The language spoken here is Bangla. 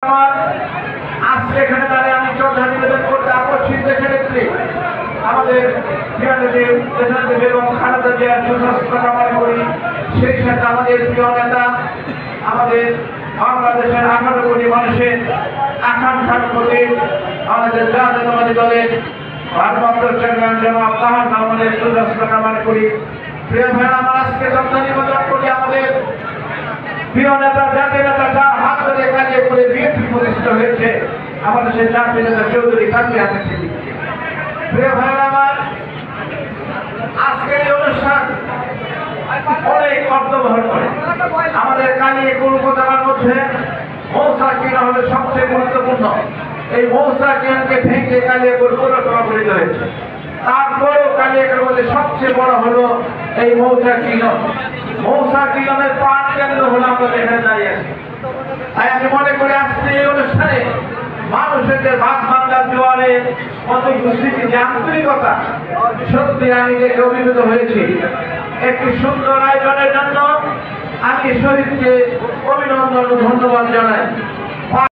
আজকে এখানে দাঁড়িয়ে আমি শ্রদ্ধা নিবেদন করতে আকর্ষিত সেক্ষেত্রে আমাদের বেগম খালেদা জিয়ার সুস্বাস্থ্য কামনা করি। সেই সাথে আমাদের প্রিয় নেতা, আমাদের বাংলাদেশের 18 কোটি মানুষের আকাঙ্ক্ষার প্রতি আমাদের জাতীয়তাবাদী দলের ভারপ্রাপ্ত চেয়ারম্যান জনাব তাহের রহমানের সুস্বাস্থ্য কামনা করি। প্রিয় ভাইরা, আমরা আজকে শ্রদ্ধা নিবেদন করি আমাদের প্রিয় নেতা, জাতীয় নেতা, যার হাত ধরে কাজে করে বিএনপি প্রতিষ্ঠা হয়েছে, আমাদের সেই জাতীয় নেতা চৌধুরী কাজী হাসান সিদ্দিকী। প্রিয় ভাইরা আমার, আজকের এই অনুষ্ঠান অনেক অর্থ বহন করে। আমাদের কালিয়াকৈর উপজেলার মধ্যে মৌসা কিনা হলে সবচেয়ে গুরুত্বপূর্ণ। এই মৌসা কিনকে ভেঙে কালিয়াকৈর পৌরসভা গঠিত হয়েছে। তারপরেও কালিয়াকৈর মধ্যে সবচেয়ে বড় হলো এই মৌসা কিলন। মৌসা কিলনের প্রাণ কেন্দ্র হলো আমরা এখানে দাঁড়িয়ে আছি। তাই আমি মনে করি আজকে এই অনুষ্ঠানে মানুষের যে ভাত বাংলার জোয়ারে কত উপস্থিতি, যে আন্তরিকতা, সত্যি আমি দেখে অভিভূত হয়েছি। একটি সুন্দর আয়োজনের জন্য আমি শহীদকে অভিনন্দন ও ধন্যবাদ জানাই।